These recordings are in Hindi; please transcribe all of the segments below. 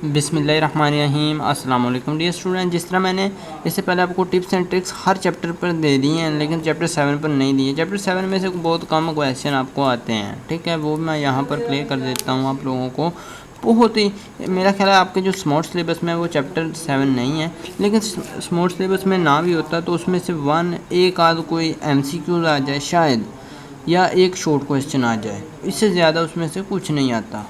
बिस्मिल्लाहिर्रहमानिर्रहीम। अस्सलाम वालेकुम डियर स्टूडेंट। जिस तरह मैंने इससे पहले आपको tips and tricks her chapter पर दे दी हैं, लेकिन चैप्टर 7 पर नहीं दी है। चैप्टर 7 में से बहुत कम क्वेश्चन आपको आते हैं, ठीक है, वो मैं यहाँ पर प्ले कर देता हूँ आप लोगों को। बहुत ही मेरा ख्याल है आपके जो स्मार्ट सिलेबस में वो चैप्टर 7 नहीं है, लेकिन स्मार्ट सिलेबस में ना भी होता तो उसमें से एक आध कोई MCQ आ जाए शायद, या एक शॉर्ट क्वेश्चन आ जाए, इससे ज़्यादा उसमें से कुछ नहीं आता।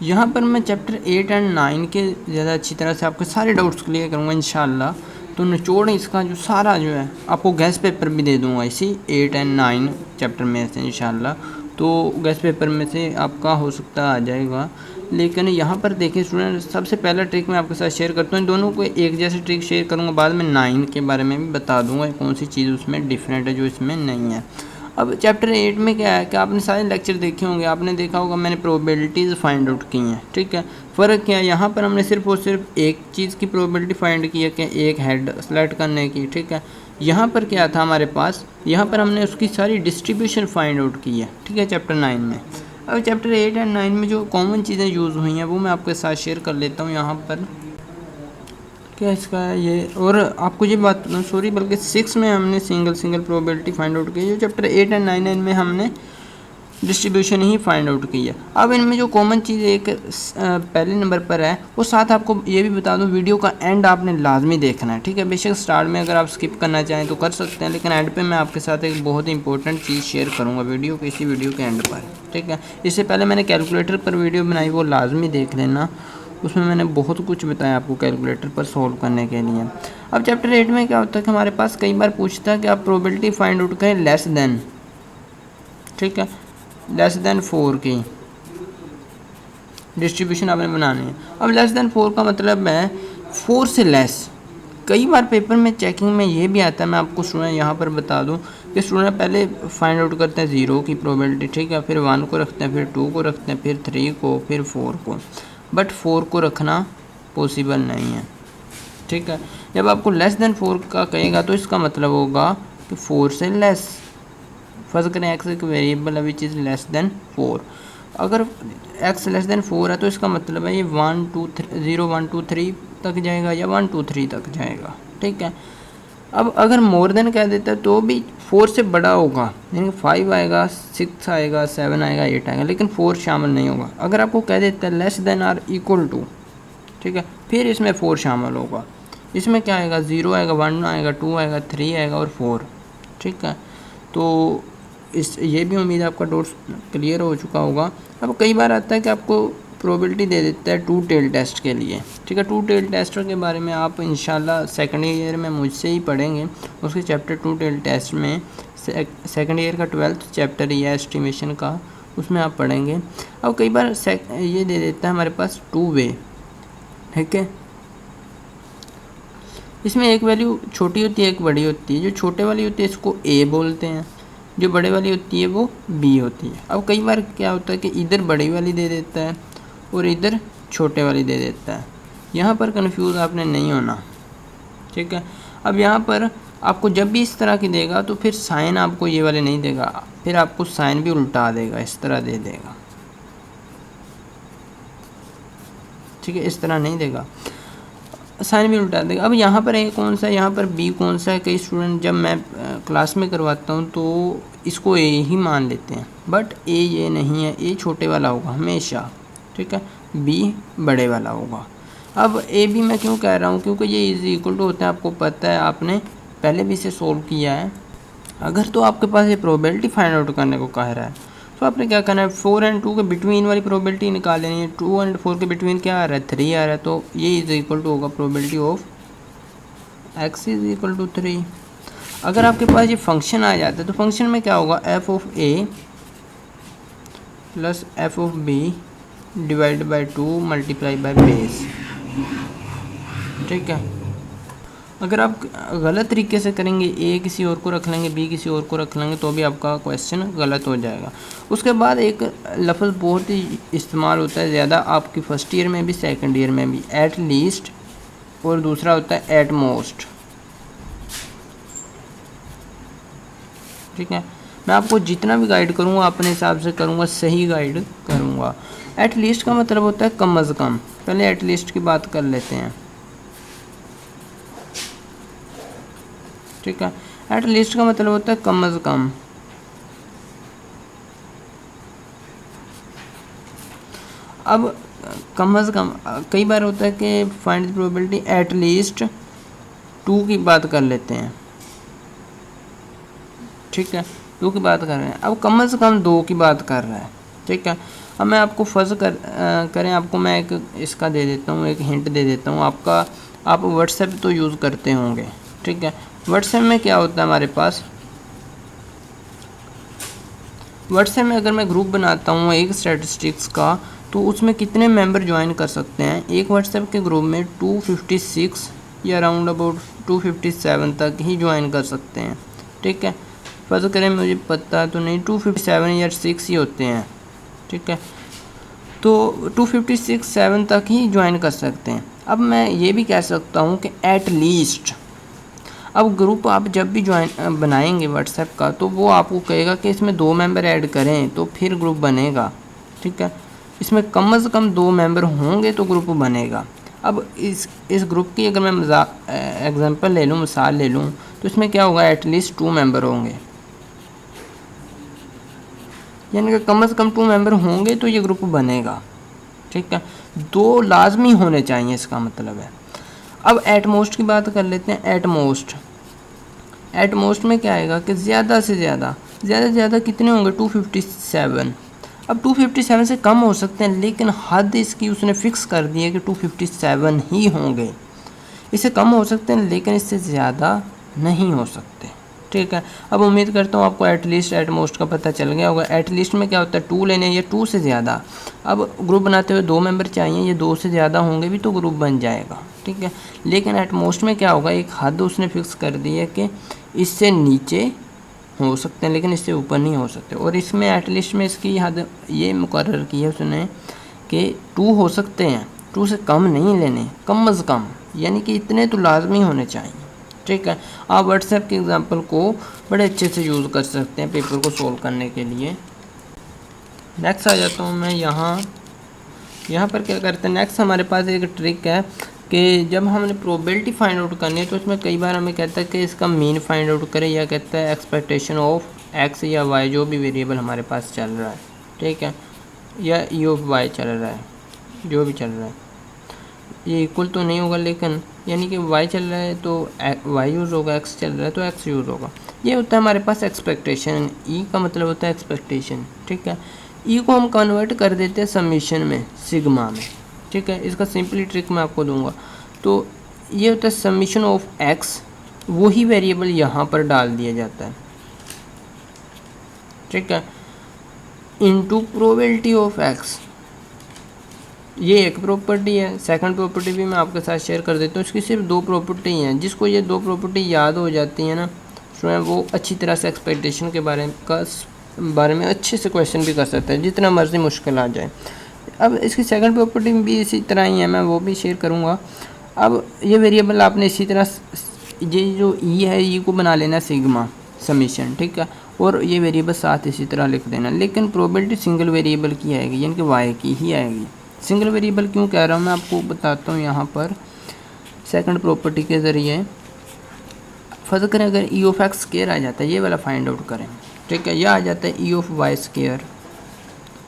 यहाँ पर मैं चैप्टर 8 एंड 9 के ज़्यादा अच्छी तरह से आपके सारे डाउट्स क्लियर करूँगा इंशाल्लाह। तो निचोड़ इसका जो सारा जो है आपको गेस्ट पेपर भी दे दूँगा इसी 8 एंड 9 चैप्टर में से इंशाल्लाह। तो गेस्ट पेपर में से आपका हो सकता आ जाएगा। लेकिन यहाँ पर देखिए स्टूडेंट, सबसे पहला ट्रिक मैं आपके साथ शेयर करता हूँ। दोनों को एक जैसे ट्रिक शेयर करूँगा, बाद में 9 के बारे में भी बता दूँगा कौन सी चीज़ उसमें डिफरेंट है जो इसमें नहीं है। अब चैप्टर 8 में क्या है कि आपने सारे लेक्चर देखे होंगे, आपने देखा होगा मैंने प्रोबेबिलिटीज़ फाइंड आउट की हैं, ठीक है। फ़र्क क्या है, यहाँ पर हमने सिर्फ और सिर्फ एक चीज़ की प्रोबेबिलिटी फाइंड की है कि एक हेड सेलेक्ट करने की, ठीक है। यहाँ पर क्या था हमारे पास, यहाँ पर हमने उसकी सारी डिस्ट्रीब्यूशन फाइंड आउट की है, ठीक है, चैप्टर 9 में। अब चैप्टर 8 एंड 9 में जो कॉमन चीज़ें यूज़ हुई हैं वो मैं आपके साथ शेयर कर लेता हूँ यहाँ पर। क्या इसका है ये, और आपको ये बात सॉरी, बल्कि 6 में हमने सिंगल प्रोबेबिलिटी फाइंड आउट की है। जो चैप्टर 8 एंड 9 में हमने डिस्ट्रीब्यूशन ही फाइंड आउट की है। अब इनमें जो कॉमन चीज़ एक पहले नंबर पर है, वो साथ आपको ये भी बता दूं, वीडियो का एंड आपने लाजमी देखना है, ठीक है। बेशक स्टार्ट में अगर आप स्किप करना चाहें तो कर सकते हैं, लेकिन एंड पे मैं आपके साथ एक बहुत ही इंपॉर्टेंट चीज़ शेयर करूँगा वीडियो के, इसी वीडियो के एंड पर, ठीक है। इससे पहले मैंने कैलकुलेटर पर वीडियो बनाई, वो लाजमी देख लेना, उसमें मैंने बहुत कुछ बताया आपको कैलकुलेटर पर सॉल्व करने के लिए। अब चैप्टर 8 में क्या होता है कि हमारे पास कई बार पूछता है कि आप प्रोबेबिलिटी फाइंड आउट करें लेस देन, ठीक है, लेस देन 4 की डिस्ट्रीब्यूशन आपने बनानी है। अब लेस देन 4 का मतलब है 4 से लेस। कई बार पेपर में चेकिंग में ये भी आता है, मैं आपको स्टूडेंट यहाँ पर बता दूँ कि स्टूडेंट पहले फाइंड आउट करते हैं 0 की प्रोबेबिलिटी, ठीक है, फिर 1 को रखते हैं, फिर 2 को रखते हैं, फिर 3 को, फिर 4 को, बट 4 को रखना पॉसिबल नहीं है, ठीक है। जब आपको लेस देन 4 का कहेगा तो इसका मतलब होगा कि 4 से लेस। फर्ज करें एक्स एक वेरिएबल है विच इज़ लेस देन 4। अगर एक्स लेस देन 4 है तो इसका मतलब है ये 1 2 0 1 2 3 तक जाएगा या 1 2 3 तक जाएगा, ठीक है। अब अगर मोर देन कह देता है तो भी 4 से बड़ा होगा, यानी 5 आएगा, 6 आएगा, 7 आएगा, 8 आएगा, लेकिन 4 शामिल नहीं होगा। अगर आपको कह देता है less than or equal to, ठीक है, फिर इसमें 4 शामिल होगा। इसमें क्या आएगा, 0 आएगा, 1 आएगा, 2 आएगा, 3 आएगा और 4, ठीक है। तो ये भी उम्मीद है आपका डाउट्स क्लियर हो चुका होगा। अब कई बार आता है कि आपको प्रोबेबिलिटी दे देता है 2 टेल टेस्ट के लिए, ठीक है। 2 टेल टेस्ट के बारे में आप इंशाल्लाह सेकंड ईयर में मुझसे ही पढ़ेंगे। उसके चैप्टर 2 टेल टेस्ट में सेकंड ईयर का 12th चैप्टर या एस्टिमेशन का, उसमें आप पढ़ेंगे। अब कई बार ये दे देता है हमारे पास 2 वे, ठीक है। इसमें एक वैल्यू छोटी होती है, एक बड़ी होती है। जो छोटे वाली होती है इसको A बोलते हैं, जो बड़े वाली होती है वो B होती है। अब कई बार क्या होता है कि इधर बड़ी वाली दे देता है और इधर छोटे वाली दे देता है। यहाँ पर कंफ्यूज आपने नहीं होना, ठीक है। अब यहाँ पर आपको जब भी इस तरह की देगा तो फिर साइन आपको ये वाले नहीं देगा, फिर आपको साइन भी उल्टा देगा, इस तरह दे देगा, ठीक है, इस तरह नहीं देगा, साइन भी उल्टा देगा। अब यहाँ पर A कौन सा है, यहाँ पर B कौन सा है। कई स्टूडेंट जब मैं क्लास में करवाता हूँ तो इसको A ही मान लेते हैं, बट A ये नहीं है, A छोटे वाला होगा हमेशा, ठीक है, B बड़े वाला होगा। अब A B मैं क्यों कह रहा हूँ, क्योंकि ये इज इक्वल टू होता है, आपको पता है, आपने पहले भी इसे सोल्व किया है। अगर तो आपके पास ये प्रोबेबिलिटी फाइंड आउट करने को कह रहा है तो आपने क्या करना है, 4 एंड 2 के बिटवीन वाली प्रोबेबिलिटी निकाल लेनी है। 2 एंड 4 के बिटवीन क्या आ रहा है, 3 आ रहा है, तो ये इज इक्वल टू होगा probability of x is equal to 3। अगर आपके पास ये फंक्शन आ जाता है तो फंक्शन में क्या होगा, f of a plus f of b divide by 2 multiply by base, ठीक है। अगर आप गलत तरीके से करेंगे, A किसी और को रख लेंगे, B किसी और को रख लेंगे, तो भी आपका क्वेश्चन गलत हो जाएगा। उसके बाद एक लफ्ज़ बहुत ही इस्तेमाल होता है ज़्यादा आपकी फ़र्स्ट ईयर में भी सेकंड ईयर में भी, एट लीस्ट, और दूसरा होता है एट मोस्ट, ठीक है। मैं आपको जितना भी गाइड करूँगा अपने हिसाब से करूँगा, सही गाइड करूँगा। एट लीस्ट का मतलब होता है कम अज़ कम, पहले एटलीस्ट की बात कर लेते हैं, ठीक है। एटलीस्ट का मतलब होता है कम अज़ कम। अब कम अज़ कम कई बार होता है कि फाइंड द प्रोबेबिलिटी एटलीस्ट 2 की बात कर लेते हैं, ठीक है, 2 की बात कर रहे हैं। अब कम से कम 2 की बात कर रहा है, ठीक है। अब मैं आपको फर्ज करें, आपको मैं एक इसका दे देता हूँ, एक हिंट दे देता हूँ। आप व्हाट्सएप तो यूज़ करते होंगे, ठीक है। व्हाट्सएप में क्या होता है हमारे पास, व्हाट्सएप में अगर मैं ग्रुप बनाता हूँ एक स्टैटिस्टिक्स का, तो उसमें कितने मेंबर ज्वाइन कर सकते हैं? एक व्हाट्सएप के ग्रुप में 256 या अराउंड अबाउट 257 तक ही ज्वाइन कर सकते हैं, ठीक है। फर्ज करें मुझे पता तो नहीं, 257 या 6 ही होते हैं, ठीक है। तो 256-7 तक ही ज्वाइन कर सकते हैं। अब मैं ये भी कह सकता हूँ कि एट लीस्ट, अब ग्रुप आप जब भी ज्वाइन बनाएंगे व्हाट्सएप का, तो वो आपको कहेगा कि इसमें 2 मेंबर ऐड करें तो फिर ग्रुप बनेगा, ठीक है। इसमें कम से कम 2 मेंबर होंगे तो ग्रुप बनेगा। अब इस ग्रुप की अगर मैं एग्जांपल ले लूँ, मिसाल ले लूँ, तो इसमें क्या होगा, एटलीस्ट 2 मेंबर होंगे, यानी कि कम से कम 2 मेंबर होंगे तो ये ग्रुप बनेगा, ठीक है। 2 लाजमी होने चाहिए, इसका मतलब है। अब एट मोस्ट की बात कर लेते हैं। एट मोस्ट में क्या आएगा कि ज़्यादा से ज़्यादा कितने होंगे, 257। अब 257 से कम हो सकते हैं, लेकिन हद इसकी उसने फ़िक्स कर दी है कि 257 ही होंगे। इससे कम हो सकते हैं लेकिन इससे ज़्यादा नहीं हो सकते, ठीक है। अब उम्मीद करता हूँ आपको एटलीस्ट एट मोस्ट का पता चल गया होगा। एटलीस्ट में क्या होता है, 2 लेने या 2 से ज़्यादा। अब ग्रुप बनाते हुए 2 मेंबर चाहिए, ये 2 से ज़्यादा होंगे भी तो ग्रुप बन जाएगा, ठीक है। लेकिन एट मोस्ट में क्या होगा, एक हद उसने फिक्स कर दी है कि इससे नीचे हो सकते हैं लेकिन इससे ऊपर नहीं हो सकते। और इसमें एटलीस्ट में इसकी हद ये मुकर्रर की है उसने कि 2 हो सकते हैं, 2 से कम नहीं लेने, कम अज़ कम, यानी कि इतने तो लाजमी होने चाहिए, ठीक है। आप व्हाट्सएप के एग्जांपल को बड़े अच्छे से यूज़ कर सकते हैं पेपर को सोल्व करने के लिए। नेक्स्ट आ जाता हूँ मैं यहाँ पर क्या करते हैं। नेक्स्ट हमारे पास एक ट्रिक है कि जब हमने प्रोबेबिलिटी फाइंड आउट करनी है, तो उसमें कई बार हमें कहता है कि इसका मीन फाइंड आउट करें, या कहता है एक्सपेक्टेशन ऑफ एक्स या वाई, जो भी वेरिएबल हमारे पास चल रहा है, ठीक है, या ई ऑफ वाई चल रहा है, जो भी चल रहा है। ये इक्वल तो नहीं होगा, लेकिन यानी कि y चल रहा है तो y यूज़ होगा, x चल रहा है तो x यूज़ होगा। ये होता है हमारे पास एक्सपेक्टेशन। e का मतलब होता है एक्सपेक्टेशन, ठीक है। e को हम कन्वर्ट कर देते हैं समीशन में, सिग्मा में, ठीक है। इसका सिंपली ट्रिक मैं आपको दूंगा। तो ये होता है समीशन ऑफ x, वही वेरिएबल यहाँ पर डाल दिया जाता है, ठीक है, इनटू प्रोबेबिलिटी ऑफ x। ये एक प्रॉपर्टी है। सेकंड प्रॉपर्टी भी मैं आपके साथ शेयर कर देता हूँ। इसकी सिर्फ 2 प्रॉपर्टी हैं। जिसको ये 2 प्रॉपर्टी याद हो जाती हैं ना, तो वो अच्छी तरह से एक्सपेक्टेशन के बारे में अच्छे से क्वेश्चन भी कर सकते हैं, जितना मर्जी मुश्किल आ जाए। अब इसकी सेकंड प्रॉपर्टी भी इसी तरह ही है, मैं वो भी शेयर करूँगा। अब ये वेरिएबल आपने इसी तरह, ये जो ई है, ई को बना लेना सिग्मा समीशन, ठीक है, और ये वेरिएबल साथ इसी तरह लिख देना। लेकिन प्रोबेबिलिटी सिंगल वेरिएबल की आएगी, यानी कि वाई की ही आएगी। सिंगल वेरिएबल क्यों कह रहा हूँ मैं आपको बताता हूँ। यहाँ पर सेकंड प्रॉपर्टी के ज़रिए फर्ज करें अगर ई ऑफ एक्स स्क्वायर आ जाता है, ये वाला फाइंड आउट करें, ठीक है, यह आ जाता है ई ऑफ वाई स्क्वायर,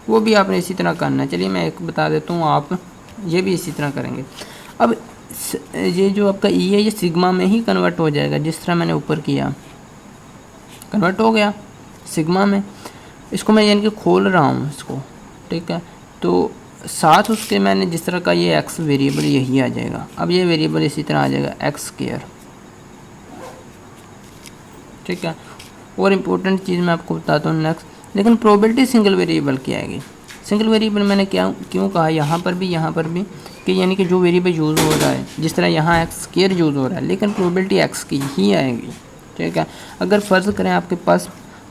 वो भी आपने इसी तरह करना है। चलिए मैं एक बता देता हूँ, आप ये भी इसी तरह करेंगे। अब ये जो आपका ई है, ये सिग्मा में ही कन्वर्ट हो जाएगा, जिस तरह मैंने ऊपर किया, कन्वर्ट हो गया सिग्मा में। इसको मैं यानी कि खोल रहा हूँ इसको, ठीक है, तो साथ उसके मैंने जिस तरह का ये एक्स वेरिएबल यही आ जाएगा। अब ये वेरिएबल इसी तरह आ जाएगा एक्स स्क्वायर, ठीक है। और इम्पोर्टेंट चीज़ मैं आपको बताता हूँ नेक्स्ट, लेकिन प्रोबेबिलिटी सिंगल वेरिएबल की आएगी। सिंगल वेरिएबल मैंने क्यों कहा यहाँ पर भी कि यानी कि जो वेरिएबल यूज़ हो रहा है, जिस तरह यहाँ एक्स स्क्वायर यूज़ हो रहा है, लेकिन प्रोबेबिलिटी एक्स की ही आएगी, ठीक है। अगर फ़र्ज़ करें आपके पास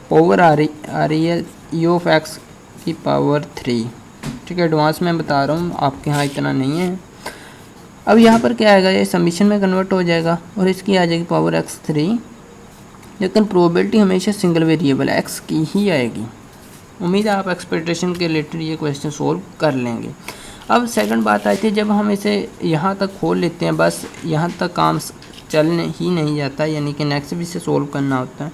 पावर आ रही है ई ऑफ एक्स की पावर 3, ठीक है, एडवांस में बता रहा हूँ, आपके यहाँ इतना नहीं है। अब यहाँ पर क्या आएगा, ये समीशन में कन्वर्ट हो जाएगा और इसकी आ जाएगी पावर x3, लेकिन प्रोबेबिलिटी हमेशा सिंगल वेरिएबल x की ही आएगी। उम्मीद है आप एक्सपेक्टेशन के रिलेटेड ये क्वेश्चन सोल्व कर लेंगे। अब सेकंड बात आती है, जब हम इसे यहाँ तक खोल लेते हैं, बस यहाँ तक काम चल ही नहीं जाता, यानी कि नेक्स्ट भी इसे सोल्व करना होता है।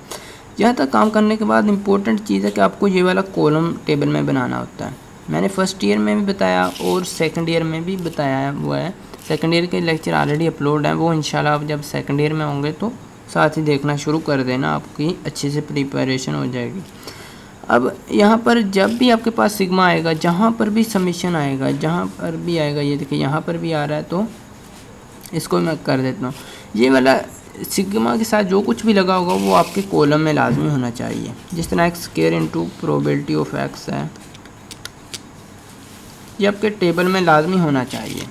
यहाँ तक काम करने के बाद इम्पोर्टेंट चीज़ है कि आपको ये वाला कॉलम टेबल में बनाना होता है। मैंने फर्स्ट ईयर में भी बताया और सेकंड ईयर में भी बताया हुआ है। सेकंड ईयर के लेक्चर ऑलरेडी अपलोड हैं, वो इंशाल्लाह आप जब सेकंड ईयर में होंगे तो साथ ही देखना शुरू कर देना, आपकी अच्छे से प्रिपरेशन हो जाएगी। अब यहाँ पर जब भी आपके पास सिग्मा आएगा, जहाँ पर भी समीशन आएगा, जहाँ पर भी आएगा, ये देखिए यहाँ पर भी आ रहा है, तो इसको मैं कर देता हूँ। ये वाला सिग्मा के साथ जो कुछ भी लगा होगा वो आपके कॉलम में लाजमी होना चाहिए। जिस तरह x square into probability of x है, ये आपके टेबल में लाजमी होना चाहिए।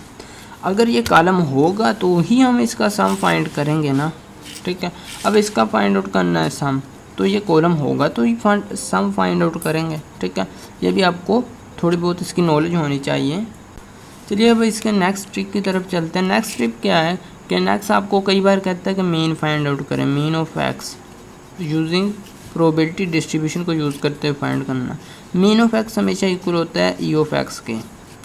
अगर ये कॉलम होगा तो ही हम इसका सम फाइंड करेंगे ना, ठीक है। अब इसका फाइंड आउट करना है सम, तो ये कॉलम होगा तो ही सम फाइंड आउट करेंगे, ठीक है। ये भी आपको थोड़ी बहुत इसकी नॉलेज होनी चाहिए। चलिए अब इसके नेक्स्ट ट्रिक की तरफ चलते हैं। नेक्स्ट ट्रिक क्या है कि नेक्स्ट आपको कई बार कहता है कि मीन फाइंड आउट करें, mean of x using probability distribution को यूज़ करते हुए फाइंड करना। मीन ऑफ एक्स हमेशा इक्वल होता है ई ऑफ एक्स के,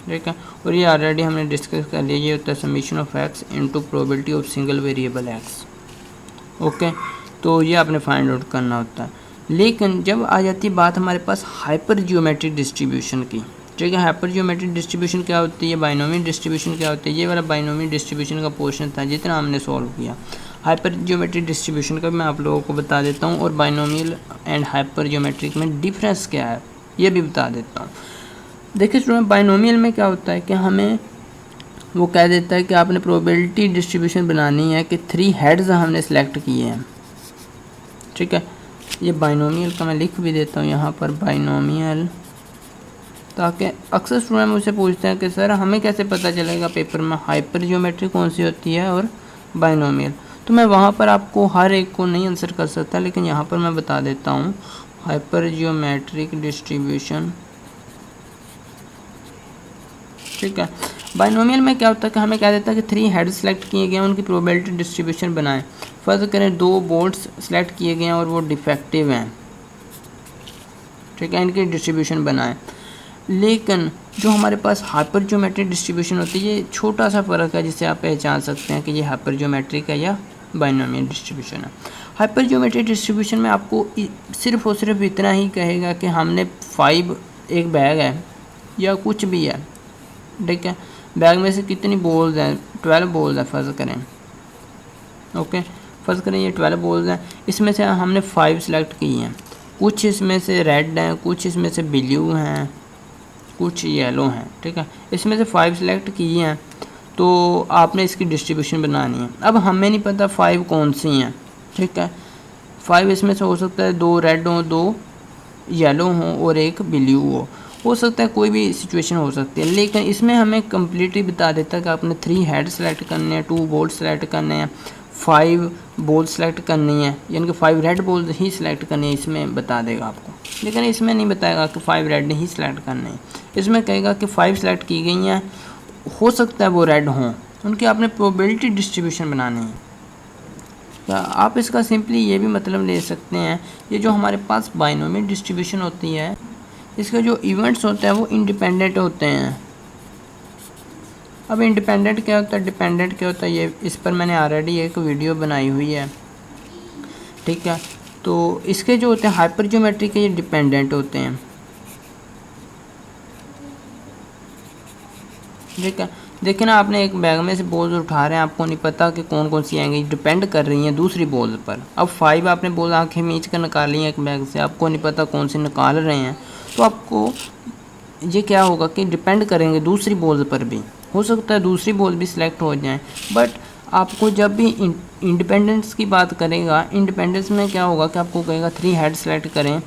ठीक है। और ये ऑलरेडी हमने डिस्कस कर लिया, ये होता है summation of x into probability of single variable x, okay. तो ये आपने फाइंड आउट करना होता है। लेकिन जब आ जाती है बात हमारे पास हाइपर जियोमेट्रिक डिस्ट्रीब्यूशन की, ठीक है। हाइपर जियोमेट्रिक डिस्ट्रीब्यूशन क्या होती है, बाइनोमियल डिस्ट्रीब्यूशन क्या होती है, ये वाला बाइनोमियल डिस्ट्रीब्यूशन का पोर्शन था जितना हमने सॉल्व किया। हाइपर जियोमेट्रिक डिस्ट्रीब्यूशन का भी मैं आप लोगों को बता देता हूँ, और बाइनोमियल एंड हाइपर जियोमेट्रिक में डिफरेंस क्या है ये भी बता देता हूँ। देखिए स्टूडेंट, बाइनोमियल में क्या होता है कि हमें वो कह देता है कि आपने प्रोबेबिलिटी डिस्ट्रीब्यूशन बनानी है कि 3 हेड्स हमने सेलेक्ट किए हैं, ठीक है। ये बाइनोमियल का मैं लिख भी देता हूँ यहाँ पर, बाइनोमियल, ताकि अक्सर स्टूडेंट मुझसे पूछते हैं कि सर हमें कैसे पता चलेगा पेपर में हाइपर जियोमेट्रिक कौन सी होती है और बाइनोमियल। तो मैं वहाँ पर आपको हर एक को नहीं आंसर कर सकता, लेकिन यहाँ पर मैं बता देता हूँ हाइपर जियोमेट्रिक डिस्ट्रीब्यूशन, ठीक है। बाइनोमियल में क्या होता है कि हमें कह देता है कि 3 हेड सेलेक्ट किए गए हैं, उनकी प्रोबेबिलिटी डिस्ट्रीब्यूशन बनाएं। फर्ज करें 2 बोर्ड्स सेलेक्ट किए गए हैं और वो डिफेक्टिव हैं, ठीक है, इनकी डिस्ट्रीब्यूशन बनाएं। लेकिन जो हमारे पास हाइपर जियोमेट्रिक डिस्ट्रीब्यूशन होती है, ये छोटा सा फ़र्क है जिससे आप पहचान सकते हैं कि ये हाइपर जियोमेट्रिक है या बाइनोमियल डिस्ट्रीब्यूशन है। हाइपर जियोमेट्रिक डिस्ट्रीब्यूशन में आपको सिर्फ और सिर्फ इतना ही कहेगा कि हमने 5 एक बैग है या कुछ भी है, ठीक है। बैग में से कितनी बॉल्स हैं, 12 बॉल्स हैं फ़र्ज़ करें, ओके। फ़र्ज़ करें ये 12 बॉल्स हैं, इसमें से हमने 5 सेलेक्ट की हैं। कुछ इसमें से रेड हैं, कुछ इसमें से ब्लू हैं, कुछ येलो हैं, ठीक है। इसमें से 5 सेलेक्ट की हैं, तो आपने इसकी डिस्ट्रीब्यूशन बनानी है। अब हमें नहीं पता 5 कौन सी हैं, ठीक है। 5 इसमें से हो सकता है 2 रेड हों, 2 येलो हों और 1 ब्लू हो सकता है, कोई भी सिचुएशन हो सकती है। लेकिन इसमें हमें कम्प्लीटली बता देता है कि आपने 3 हेड सेलेक्ट करने हैं, 2 बॉल सेलेक्ट करने हैं, 5 बॉल सेलेक्ट करनी है, यानी कि 5 रेड बॉल ही सिलेक्ट करनी है, इसमें बता देगा आपको। लेकिन इसमें नहीं बताएगा कि 5 रेड ही सिलेक्ट करने हैं, इसमें कहेगा कि 5 सेलेक्ट की गई हैं, हो सकता है वो रेड हों, उनकी आपने प्रोबेबिलिटी डिस्ट्रीब्यूशन बनानी है। तो आप इसका सिंपली ये भी मतलब ले सकते हैं, ये जो हमारे पास बाइनोमियल डिस्ट्रीब्यूशन होती है, इसके जो इवेंट्स होते हैं वो इंडिपेंडेंट होते हैं। अब इंडिपेंडेंट क्या होता है, डिपेंडेंट क्या होता है, ये इस पर मैंने ऑलरेडी एक वीडियो बनाई हुई है, ठीक है। तो इसके जो होते हैं हाइपर जियोमेट्रिक के, ये डिपेंडेंट होते हैं, ठीक है। देखिए ना, आपने एक बैग में से बॉल्स उठा रहे हैं, आपको नहीं पता कि कौन कौन सी आएंगी, डिपेंड कर रही हैं दूसरी बॉल पर। अब 5 आपने बॉल आंखें मीच कर निकाली हैं एक बैग से, आपको नहीं पता कौन सी निकाल रहे हैं, तो आपको ये क्या होगा कि डिपेंड करेंगे दूसरी बॉल पर भी। हो सकता है दूसरी बॉल भी सिलेक्ट हो जाएं, बट आपको जब भी इंडिपेंडेंस की बात करेगा, इंडिपेंडेंस में क्या होगा कि आपको कहेगा 3 हेड सेलेक्ट करें,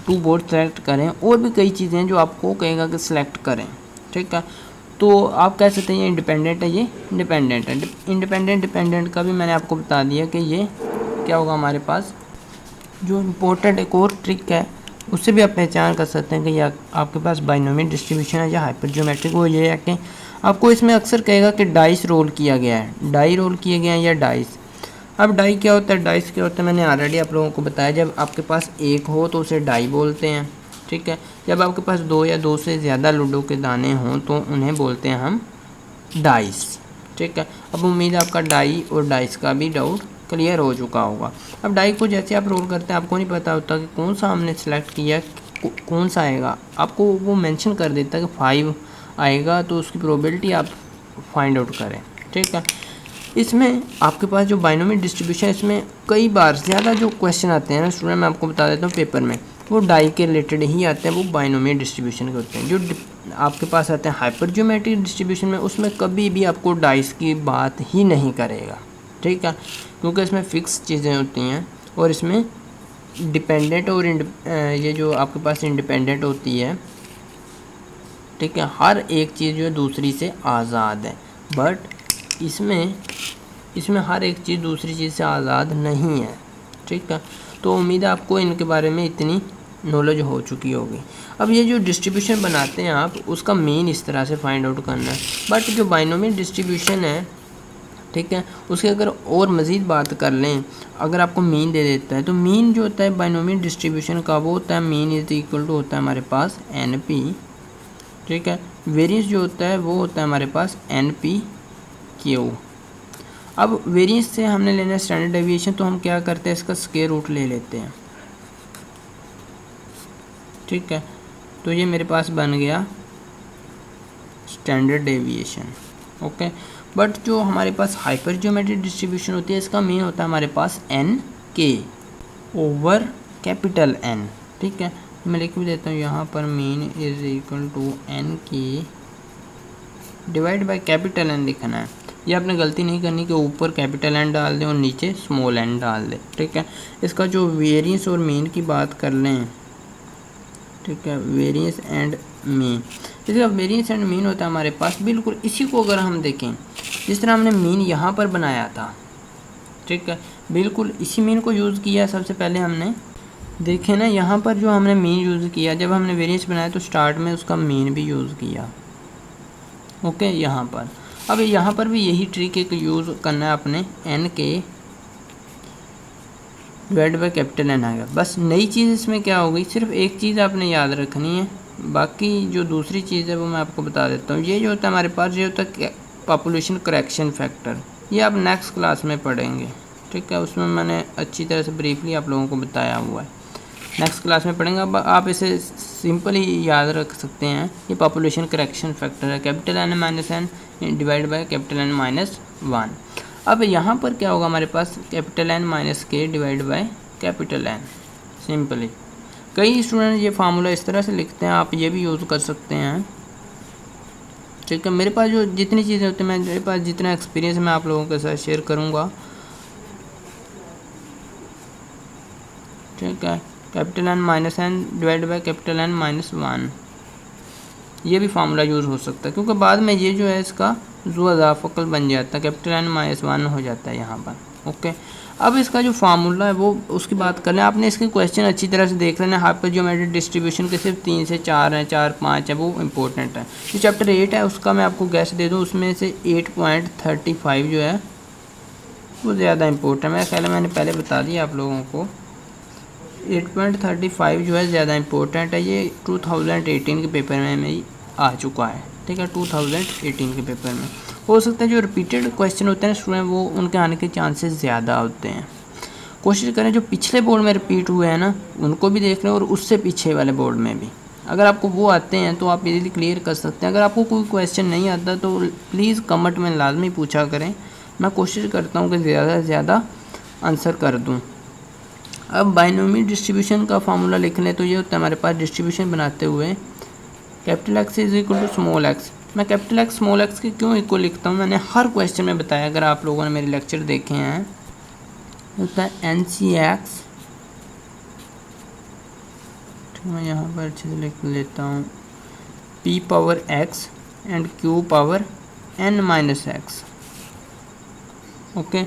2 बोर्ड सेलेक्ट करें, और भी कई चीज़ें हैं जो आपको कहेगा कि सिलेक्ट करें, ठीक है। तो आप कह सकते हैं ये इंडिपेंडेंट है, ये डिपेंडेंट है। इंडिपेंडेंट डिपेंडेंट का भी मैंने आपको बता दिया कि ये क्या होगा हमारे पास। जो इम्पोर्टेंट एक और ट्रिक है, उससे भी आप पहचान कर सकते हैं कि या आपके पास बाइनोमियल डिस्ट्रीब्यूशन है या हाइपर जियोमेट्रिक। वो ये है कि आपको इसमें अक्सर कहेगा कि डाइस रोल किया गया है, डाई रोल किए गए हैं या डाइस। अब डाई क्या होता है, डाइस क्या होता है, मैंने ऑलरेडी आप लोगों को बताया। जब आपके पास एक हो तो उसे डाई बोलते हैं, ठीक है। जब आपके पास 2 या 2 से ज़्यादा लूडो के दाने हों तो उन्हें बोलते हैं हम डाइस, ठीक है। अब उम्मीद है आपका डाई और डाइस का भी डाउट क्लियर हो चुका होगा। अब डाई को जैसे आप रोल करते हैं आपको नहीं पता होता कि कौन सा हमने सेलेक्ट किया, कौन सा आएगा, आपको वो मेंशन कर देता है कि 5 आएगा तो उसकी प्रोबेबिलिटी आप फाइंड आउट करें, ठीक है। इसमें आपके पास जो बाइनोमियल डिस्ट्रीब्यूशन, इसमें कई बार ज़्यादा जो क्वेश्चन आते हैं ना स्टूडेंट, मैं आपको बता देता हूँ पेपर में, वो डाई के रिलेटेड ही आते हैं, वो बाइनोमियल डिस्ट्रीब्यूशन के होते हैं। जो आपके पास आते हैं हाइपर ज्योमेट्रिक डिस्ट्रीब्यूशन में, उसमें कभी भी आपको डाइस की बात ही नहीं करेगा, ठीक है, क्योंकि इसमें फिक्स चीज़ें होती हैं और इसमें डिपेंडेंट और ये जो आपके पास इंडिपेंडेंट होती है, ठीक है, हर एक चीज़ जो है दूसरी से आज़ाद है। बट इसमें हर एक चीज़ दूसरी चीज़ से आज़ाद नहीं है, ठीक है। तो उम्मीद है आपको इनके बारे में इतनी नॉलेज हो चुकी होगी। अब ये जो डिस्ट्रीब्यूशन बनाते हैं आप, उसका मीन इस तरह से फाइंड आउट करना है। बट जो बाइनोमियल डिस्ट्रीब्यूशन है, ठीक है, उसके अगर और मज़ीद बात कर लें, अगर आपको मीन दे देता है तो मीन जो होता है बाइनोमियल डिस्ट्रीब्यूशन का वो होता है मीन इज इक्वल टू होता है हमारे पास NP, ठीक है। वेरिएंस जो होता है वो होता है हमारे पास NPQ। अब वेरिएंस से हमने लेना है स्टैंडर्ड डेविएशन, तो हम क्या करते हैं, इसका स्क्वायर रूट ले लेते हैं, ठीक है। तो ये मेरे पास बन गया स्टैंडर्ड डेविएशन, ओके। बट जो हमारे पास हाइपर ज्योमेट्रिक डिस्ट्रीब्यूशन होती है, इसका मीन होता है हमारे पास NK ओवर कैपिटल N, ठीक है। मैं लिख भी देता हूँ यहाँ पर, mean is equal to NK divide by capital N लिखना है। ये आपने गलती नहीं करनी कि ऊपर कैपिटल N डाल दें और नीचे स्मॉल n डाल दें, ठीक है। इसका जो वेरिएंस और मीन की बात कर लें, ठीक है, वेरिएंस एंड मीन, इसका वेरिएंस एंड मीन होता है हमारे पास बिल्कुल इसी को अगर हम देखें जिस तरह हमने मीन यहाँ पर बनाया था, ठीक है, बिल्कुल इसी मीन को यूज़ किया। सबसे पहले हमने देखे ना यहाँ पर जो हमने मीन यूज़ किया, जब हमने वेरिएंस बनाया तो स्टार्ट में उसका मीन भी यूज़ किया, ओके, यहाँ पर। अब यहाँ पर भी यही ट्रिक एक यूज़ करना है अपने NK divide by capital N आएगा। बस नई चीज़ इसमें क्या होगी, सिर्फ एक चीज़ आपने याद रखनी है, बाकी जो दूसरी चीज़ है वो मैं आपको बता देता हूँ। ये जो होता है हमारे पास, ये होता है पॉपुलेशन करेक्शन फैक्टर, ये आप नेक्स्ट क्लास में पढ़ेंगे, ठीक है। उसमें मैंने अच्छी तरह से ब्रीफली आप लोगों को बताया हुआ है, नेक्स्ट क्लास में पढ़ेंगे। अब आप इसे सिंपल ही याद रख सकते हैं, ये पॉपुलेशन करेक्शन फैक्टर है, capital N minus N divide by capital N minus 1। अब यहाँ पर क्या होगा हमारे पास, capital N minus K divide by capital N, simply. कई स्टूडेंट ये फार्मूला इस तरह से लिखते हैं, आप ये भी यूज़ कर सकते हैं, ठीक है। मेरे पास जो जितनी चीज़ें होती हैं, मेरे पास जितना एक्सपीरियंस मैं आप लोगों के साथ शेयर करूँगा, ठीक है। Capital N minus N divide by capital N minus 1, ये भी फार्मूला यूज़ हो सकता है, क्योंकि बाद में ये जो है इसका जो अज़ाफ़कल बन जाता है, कैपिटल N माइनस 1 हो जाता है यहाँ पर, ओके। अब इसका जो फार्मूला है वो उसकी बात कर लें, आपने इसके क्वेश्चन अच्छी तरह से देख लेना है। हाइपर ज्योमेट्रिक डिस्ट्रीब्यूशन के सिर्फ 3 से 4 हैं, 4 5 है, वो इंपॉर्टेंट है। जो चैप्टर 8 है उसका मैं आपको गैस दे दूँ, उसमें से 8.35 जो है वो ज़्यादा इंपॉर्टेंट है। मेरा ख्याल है मैंने पहले बता दिया आप लोगों को, 8.35 जो है ज़्यादा इंपॉर्टेंट है। ये 2018 के पेपर में मेरी आ चुका है, ठीक है, 2018 के पेपर में। हो सकता है जो रिपीटेड क्वेश्चन होते हैं स्टूडेंट, वो उनके आने के चांसेस ज़्यादा होते हैं। कोशिश करें जो पिछले बोर्ड में रिपीट हुए हैं ना, उनको भी देख लें, और उससे पीछे वाले बोर्ड में भी अगर आपको वो आते हैं तो आप इजीली क्लियर कर सकते हैं। अगर आपको कोई क्वेश्चन नहीं आता तो प्लीज़ कमेंट में लाजमी पूछा करें, मैं कोशिश करता हूँ कि ज़्यादा से ज़्यादा आंसर कर दूँ। अब बाइनोमियल डिस्ट्रीब्यूशन का फार्मूला लिख लें, तो ये होता है हमारे पास डिस्ट्रीब्यूशन बनाते हुए capital X is equal to small x। मैं कैपिटल X स्मॉल x के क्यों इक्वल लिखता हूँ, मैंने हर क्वेश्चन में बताया, अगर आप लोगों ने मेरे लेक्चर देखे हैं, होता है NCX, मैं यहाँ पर अच्छे से लिख लेता हूँ, P power X and Q power N minus X, okay.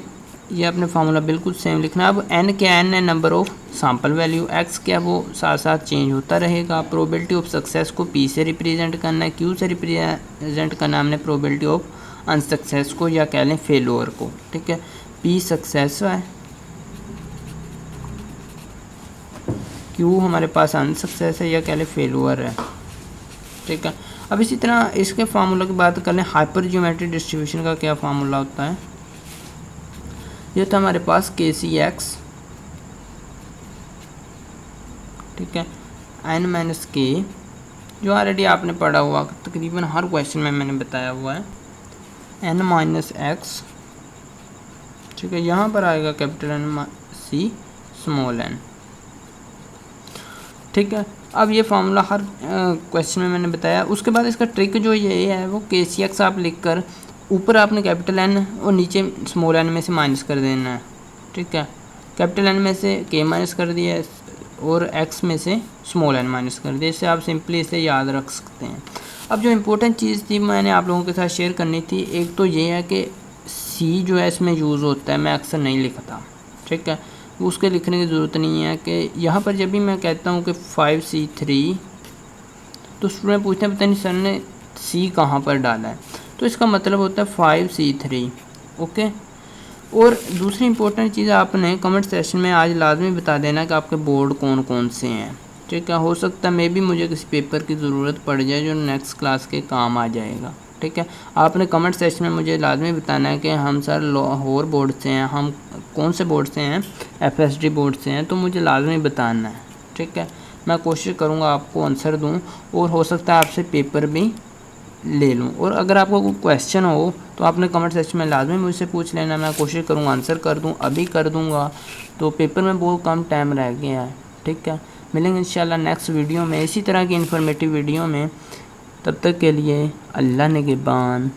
ये आपने फार्मूला बिल्कुल सेम लिखना है। अब N क्या, N है number of sample value, X क्या वो साथ साथ चेंज होता रहेगा। प्रोबेबिलिटी ऑफ सक्सेस को P से रिप्रेजेंट करना है, Q से रिप्रेजेंट करना हमने प्रोबेबिलिटी ऑफ अनसक्सेस को, या कह लें फेलोर को, ठीक है। P सक्सेस है, क्यू हमारे पास अनसक्सेस है या कह लें फेलुअर है, ठीक है। अब इसी तरह इसके फार्मूला की बात कर लें, हाइपर जियोमेट्रिक डिस्ट्रीब्यूशन का क्या फार्मूला होता है। ये था हमारे पास के सी एक्स, ठीक है, एन माइनस के, जो ऑलरेडी आपने पढ़ा हुआ तकरीबन हर क्वेश्चन में मैंने बताया हुआ है, एन माइनस एक्स, ठीक है। यहाँ पर आएगा capital N C small N, ठीक है। अब ये फार्मूला हर क्वेश्चन में मैंने बताया। उसके बाद इसका ट्रिक जो ये है वो के सी एक्स आप लिख कर ऊपर आपने कैपिटल एन और नीचे स्मॉल एन में से माइनस कर देना है, ठीक है। कैपिटल एन में से के माइनस कर दिया और एक्स में से स्मॉल एन माइनस कर दिया। इससे आप सिंपली इसे याद रख सकते हैं। अब जो इम्पोर्टेंट चीज़ थी मैंने आप लोगों के साथ शेयर करनी थी, एक तो ये है कि सी जो है इसमें यूज़ होता है, मैं अक्सर नहीं लिखता, ठीक है। उसके लिखने की ज़रूरत नहीं है कि यहाँ पर जब भी मैं कहता हूँ कि 5C3 तो स्टूडेंट पूछते हैं पता नहीं सर ने सी कहाँ पर डाला है, तो इसका मतलब होता है 5C3, ओके। और दूसरी इंपॉर्टेंट चीज़ आपने कमेंट सेशन में आज लाजमी बता देना कि आपके बोर्ड कौन कौन से हैं, ठीक है। हो सकता है मे भी मुझे किसी पेपर की ज़रूरत पड़ जाए जो नेक्स्ट क्लास के काम आ जाएगा, ठीक है। आपने कमेंट सेक्शन में मुझे लाजमी बताना है कि हम सर लाहौर बोर्ड से हैं, हम कौन से बोर्ड से हैं, FSD बोर्ड से हैं, तो मुझे लाजमी बताना है, ठीक है। मैं कोशिश करूँगा आपको आंसर दूँ और हो सकता है आपसे पेपर भी ले लूँ। और अगर आपको कोई क्वेश्चन हो तो आपने कमेंट सेक्शन में लाजमी मुझसे पूछ लेना, मैं कोशिश करूँगा आंसर कर दूँ, अभी कर दूँगा। तो पेपर में बहुत कम टाइम रह गया है, ठीक है। मिलेंगे इंशाल्लाह नेक्स्ट वीडियो में इसी तरह की इन्फॉर्मेटिव वीडियो में। तब तक के लिए अल्लाह निगहबान।